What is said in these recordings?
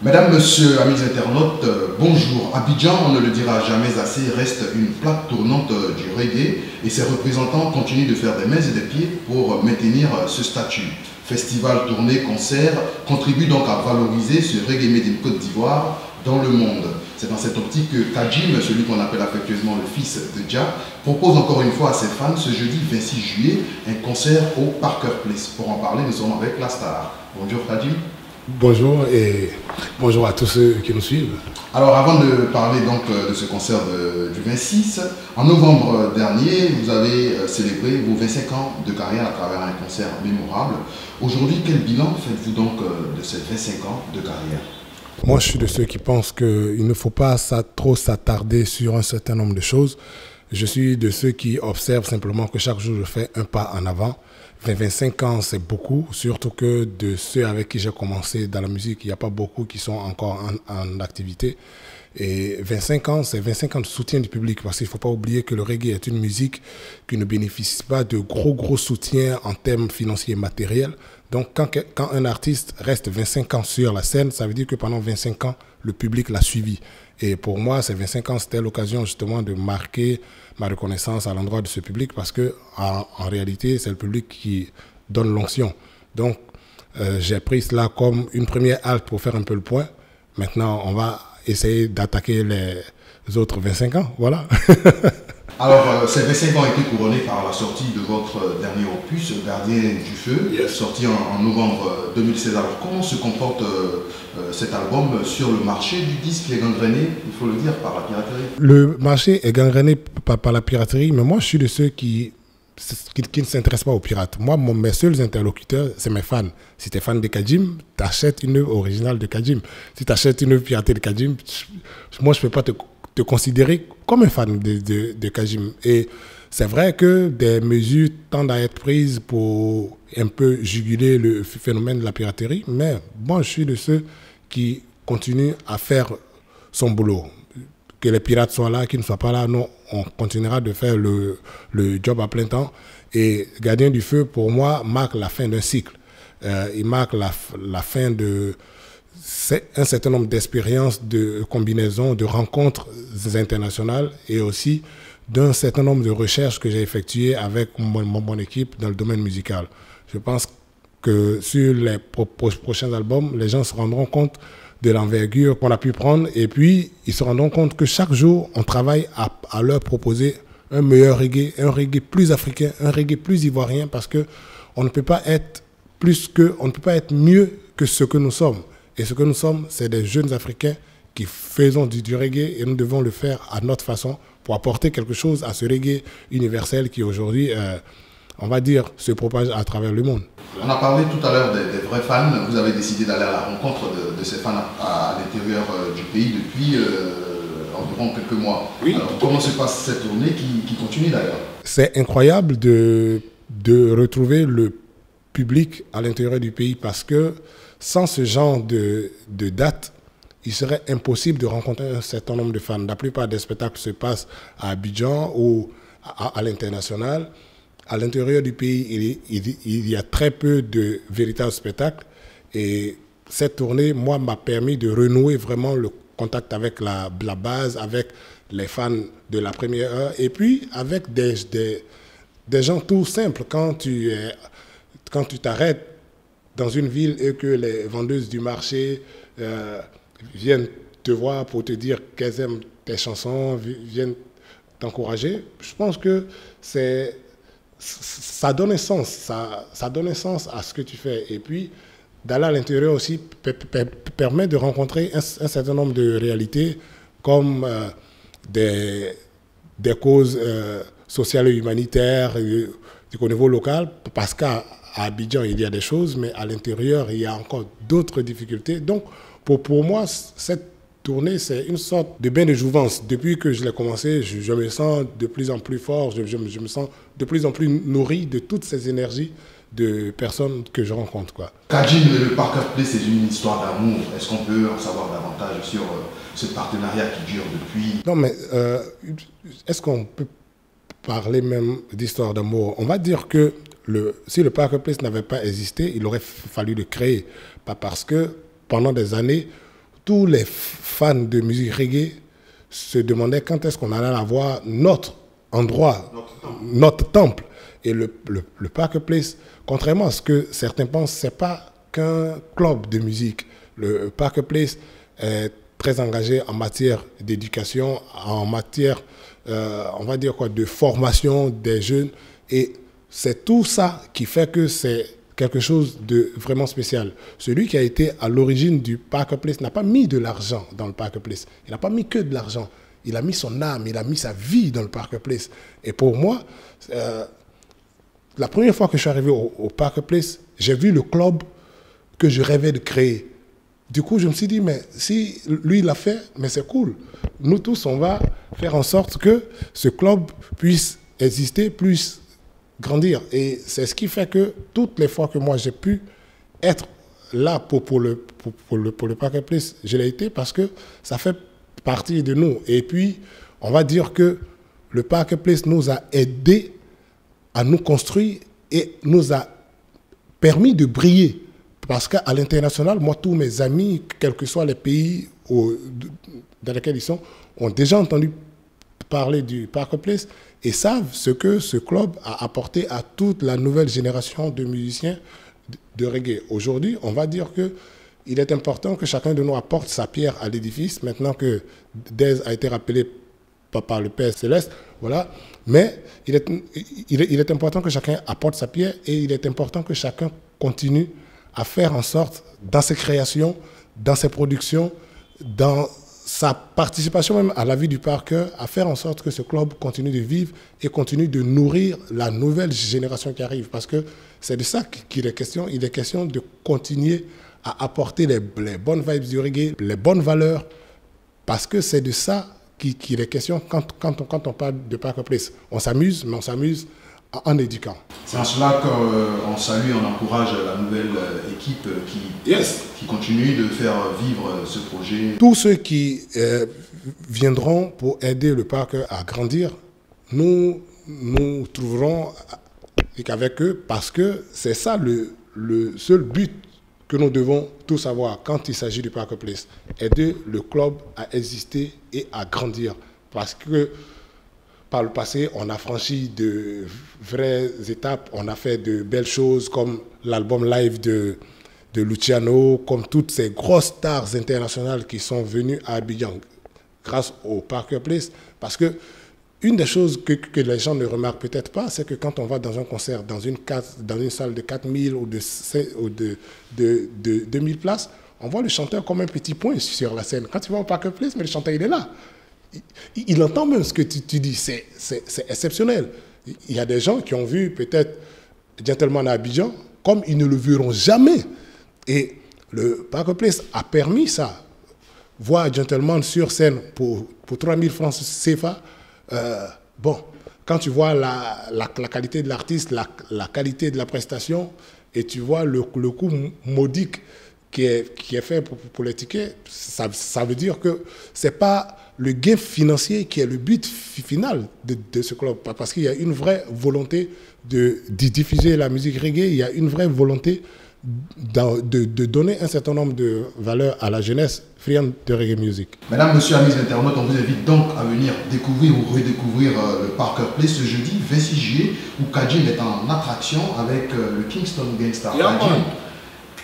Mesdames, Messieurs, amis internautes, bonjour. Abidjan, on ne le dira jamais assez, reste une plaque tournante du reggae et ses représentants continuent de faire des mains et des pieds pour maintenir ce statut. Festival, tournées, concerts contribuent donc à valoriser ce reggae made in Côte d'Ivoire dans le monde. C'est dans cette optique que Kajim, celui qu'on appelle affectueusement le fils de Dja, propose encore une fois à ses fans ce jeudi 26 juillet un concert au Parker Place. Pour en parler, nous sommes avec la star. Bonjour Kajim. Bonjour et bonjour à tous ceux qui nous suivent. Alors avant de parler donc de ce concert du 26, en novembre dernier, vous avez célébré vos 25 ans de carrière à travers un concert mémorable. Aujourd'hui, quel bilan faites-vous donc de ces 25 ans de carrière? Moi, je suis de ceux qui pensent qu'il ne faut pas trop s'attarder sur un certain nombre de choses. Je suis de ceux qui observent simplement que chaque jour, je fais un pas en avant. 25 ans, c'est beaucoup, surtout que de ceux avec qui j'ai commencé dans la musique, il n'y a pas beaucoup qui sont encore en activité. Et 25 ans, c'est 25 ans de soutien du public, parce qu'il ne faut pas oublier que le reggae est une musique qui ne bénéficie pas de gros soutien en termes financiers et matériels. Donc quand un artiste reste 25 ans sur la scène, ça veut dire que pendant 25 ans, le public l'a suivi. Et pour moi, ces 25 ans, c'était l'occasion justement de marquer ma reconnaissance à l'endroit de ce public parce que en réalité, c'est le public qui donne l'onction. Donc, j'ai pris cela comme une première halte pour faire un peu le point. Maintenant, on va essayer d'attaquer les autres 25 ans. Voilà. Alors, ces 25 ans ont été couronnés par la sortie de votre dernier opus, Gardien du Feu, sorti en novembre 2016. Alors, comment se comporte cet album sur le marché du disque qui est gangréné, il faut le dire, par la piraterie? Le marché est gangréné par la piraterie, mais moi, je suis de ceux qui ne s'intéressent pas aux pirates. Moi, mes seuls interlocuteurs, c'est mes fans. Si tu es fan de Kajim, tu achètes une œuvre originale de Kajim. Si tu achètes une œuvre piratée de Kajim, moi, je ne peux pas te considérer comme un fan de Kajim. Et c'est vrai que des mesures tendent à être prises pour un peu juguler le phénomène de la piraterie, mais moi, je suis de ceux qui continuent à faire son boulot. Que les pirates soient là, qu'ils ne soient pas là, non, on continuera de faire le job à plein temps. Et Gardien du Feu, pour moi, marque la fin d'un cycle. Il marque la fin de un certain nombre d'expériences, de combinaisons, de rencontres internationales et aussi d'un certain nombre de recherches que j'ai effectuées avec mon équipe dans le domaine musical. Je pense que sur les prochains albums, les gens se rendront compte de l'envergure qu'on a pu prendre et puis ils se rendront compte que chaque jour, on travaille à leur proposer un meilleur reggae, un reggae plus africain, un reggae plus ivoirien parce qu'on ne peut pas être on ne peut pas être mieux que ce que nous sommes. Et ce que nous sommes, c'est des jeunes Africains qui faisons du reggae et nous devons le faire à notre façon pour apporter quelque chose à ce reggae universel qui aujourd'hui, on va dire, se propage à travers le monde. On a parlé tout à l'heure des vrais fans. Vous avez décidé d'aller à la rencontre de ces fans à l'intérieur du pays depuis environ quelques mois. Oui. Alors, comment se passe cette tournée qui continue d'ailleurs? C'est incroyable de retrouver le public à l'intérieur du pays parce que sans ce genre de date, il serait impossible de rencontrer un certain nombre de fans. La plupart des spectacles se passent à Abidjan ou à l'international. À l'intérieur du pays, il y a très peu de véritables spectacles. Et cette tournée, moi, m'a permis de renouer vraiment le contact avec la base, avec les fans de la première heure, et puis avec des gens tout simples. Quand tu t'arrêtes dans une ville et que les vendeuses du marché viennent te voir pour te dire qu'elles aiment tes chansons, viennent t'encourager, je pense que ça donne un sens, ça donne un sens à ce que tu fais. Et puis, d'aller à l'intérieur aussi permet de rencontrer un certain nombre de réalités comme des causes sociales et humanitaires au niveau local, parce qu'à Abidjan, il y a des choses, mais à l'intérieur, il y a encore d'autres difficultés. Donc, pour moi, cette tournée, c'est une sorte de bain de jouvence. Depuis que je l'ai commencé, je me sens de plus en plus fort, je me sens de plus en plus nourri de toutes ces énergies de personnes que je rencontre. Kajim, le Parker Place, c'est une histoire d'amour. Est-ce qu'on peut en savoir davantage sur ce partenariat qui dure depuis? Non, mais est-ce qu'on peut parler même d'histoire d'amour? On va dire que si le Parker Place n'avait pas existé, il aurait fallu le créer. Pas parce que pendant des années, tous les fans de musique reggae se demandaient quand est-ce qu'on allait avoir notre endroit, notre temple. Et le Parker Place, contrairement à ce que certains pensent, ce n'est pas qu'un club de musique. Le Parker Place est très engagé en matière d'éducation, en matière, on va dire quoi, de formation des jeunes. Et c'est tout ça qui fait que c'est quelque chose de vraiment spécial. Celui qui a été à l'origine du Parker Place n'a pas mis de l'argent dans le Parker Place. Il n'a pas mis que de l'argent. Il a mis son âme, il a mis sa vie dans le Parker Place. Et pour moi, la première fois que je suis arrivé au Parker Place, j'ai vu le club que je rêvais de créer. Du coup, je me suis dit, mais si lui, il l'a fait, mais c'est cool. Nous tous, on va faire en sorte que ce club puisse exister, puisse grandir. Et c'est ce qui fait que toutes les fois que moi, j'ai pu être là pour le Parker Place, je l'ai été parce que ça fait partie de nous. Et puis, on va dire que le Parker Place nous a aidés à nous construire et nous a permis de briller. Parce qu'à l'international, moi, tous mes amis, quels que soient les pays dans lesquels ils sont, ont déjà entendu parler du Parker Place et savent ce que ce club a apporté à toute la nouvelle génération de musiciens de reggae. Aujourd'hui, on va dire qu'il est important que chacun de nous apporte sa pierre à l'édifice, maintenant que Dez a été rappelé par le Père Céleste, voilà. Mais il est important que chacun apporte sa pierre et il est important que chacun continue à faire en sorte, dans ses créations, dans ses productions, dans sa participation même à la vie du Parker, à faire en sorte que ce club continue de vivre et continue de nourrir la nouvelle génération qui arrive. Parce que c'est de ça qu'il est question. Il est question de continuer à apporter les bonnes vibes du reggae, les bonnes valeurs, parce que c'est de ça qu'il est question quand on parle de Parker Place. On s'amuse, mais on s'amuse en éduquant. C'est en cela qu'on salue, on encourage la nouvelle équipe qui continue de faire vivre ce projet. Tous ceux qui viendront pour aider le Parker à grandir, nous trouverons avec eux parce que c'est ça le seul but que nous devons tous avoir quand il s'agit du Parker Place. Aider le club à exister et à grandir. Parce que par le passé, on a franchi de vraies étapes, on a fait de belles choses comme l'album live de Luciano, comme toutes ces grosses stars internationales qui sont venues à Abidjan grâce au Parker Place. Parce que une des choses que les gens ne remarquent peut-être pas, c'est que quand on va dans un concert, dans une salle de 4000 ou de 2000 places, on voit le chanteur comme un petit point sur la scène. Quand tu vas au Parker Place, mais le chanteur, il est là. Il entend même ce que tu dis, c'est exceptionnel. Il y a des gens qui ont vu peut-être Gentleman à Abidjan comme ils ne le verront jamais. Et le Parker Place a permis ça. Voir Gentleman sur scène pour 3000 francs CFA, bon, quand tu vois la qualité de l'artiste, la qualité de la prestation, et tu vois le coût modique qui est fait pour les tickets, ça veut dire que ce n'est pas le gain financier qui est le but final de ce club. Parce qu'il y a une vraie volonté de diffuser la musique reggae, il y a une vraie volonté de donner un certain nombre de valeurs à la jeunesse friande de reggae music. Mesdames, Messieurs, amis internautes, on vous invite donc à venir découvrir ou redécouvrir le Parker Place ce jeudi 26 juillet où Kajim est en attraction avec le Kingston Gangsta.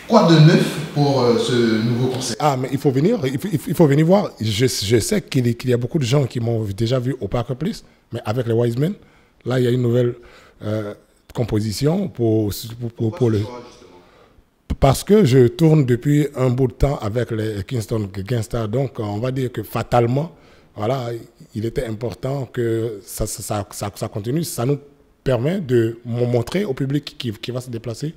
Quoi de neuf pour ce nouveau concert? Ah, mais il faut venir voir. Je sais qu'il y a beaucoup de gens qui m'ont déjà vu au Parker Place, mais avec les Wise Men, là, il y a une nouvelle composition pour le... Parce que je tourne depuis un bout de temps avec les Kingston Gangsta, donc on va dire que fatalement, voilà, il était important que ça continue. Ça nous permet de montrer au public qui va se déplacer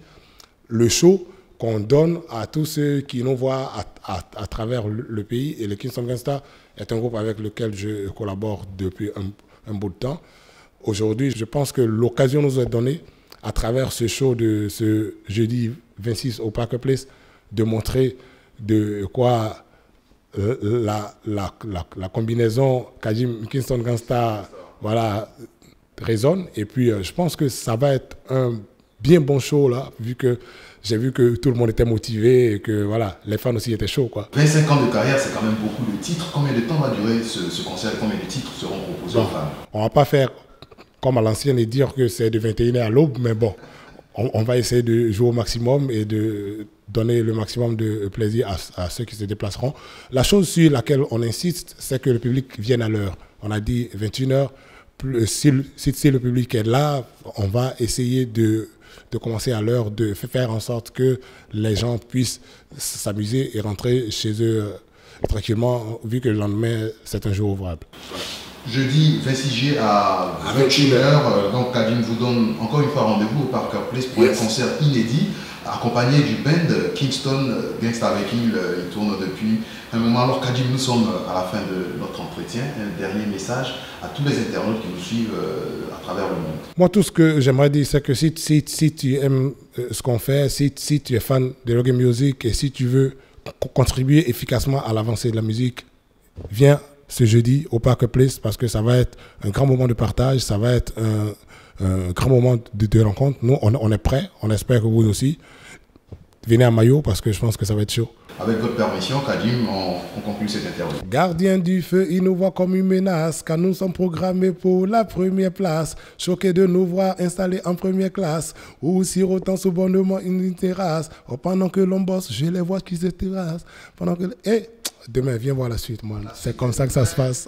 le show qu'on donne à tous ceux qui nous voient à travers le pays. Et le Kingston Gangsta est un groupe avec lequel je collabore depuis un bout de temps. Aujourd'hui, je pense que l'occasion nous est donnée, à travers ce show de ce jeudi 26 au Parker Place, de montrer de quoi la combinaison Kajim Kingston Gangsta, voilà, résonne. Et puis, je pense que ça va être un bien bon show là, vu que j'ai vu que tout le monde était motivé et que voilà, les fans aussi étaient chauds, quoi. 25 ans de carrière, c'est quand même beaucoup de titres. Combien de temps va durer ce concert et combien de titres seront proposés aux fans? On va pas faire comme à l'ancienne et dire que c'est de 21h à l'aube, mais bon, on va essayer de jouer au maximum et de donner le maximum de plaisir à ceux qui se déplaceront. La chose sur laquelle on insiste, c'est que le public vienne à l'heure. On a dit 21h, si le public est là, on va essayer de commencer à l'heure, de faire en sorte que les gens puissent s'amuser et rentrer chez eux tranquillement, vu que le lendemain, c'est un jour ouvrable. Jeudi 26 juillet à 21h, donc Kadim vous donne encore une fois rendez-vous au Parker Place pour un concert inédit, accompagné du band Kingston Gangsta avec qui il tourne depuis un moment. Alors Kadim, nous sommes à la fin de notre entretien. Un dernier message à tous les internautes qui nous suivent à travers le monde. Moi, tout ce que j'aimerais dire, c'est que si tu aimes ce qu'on fait, si tu es fan de reggae music et si tu veux contribuer efficacement à l'avancée de la musique, viens ce jeudi au Parker Place parce que ça va être un grand moment de partage, ça va être un grand moment de rencontre. Nous, on est prêts, on espère que vous aussi. Venez à Mayo parce que je pense que ça va être chaud. Avec votre permission, Kadim, on conclut cette interview. Gardien du feu, ils nous voient comme une menace, car nous sommes programmés pour la première place. Choqués de nous voir installés en première classe, ou sirotant sous bonnement une terrasse. Oh, pendant que l'on bosse, je les vois qui se terrassent. Pendant que... Demain, viens voir la suite, moi. C'est comme ça que ça se passe.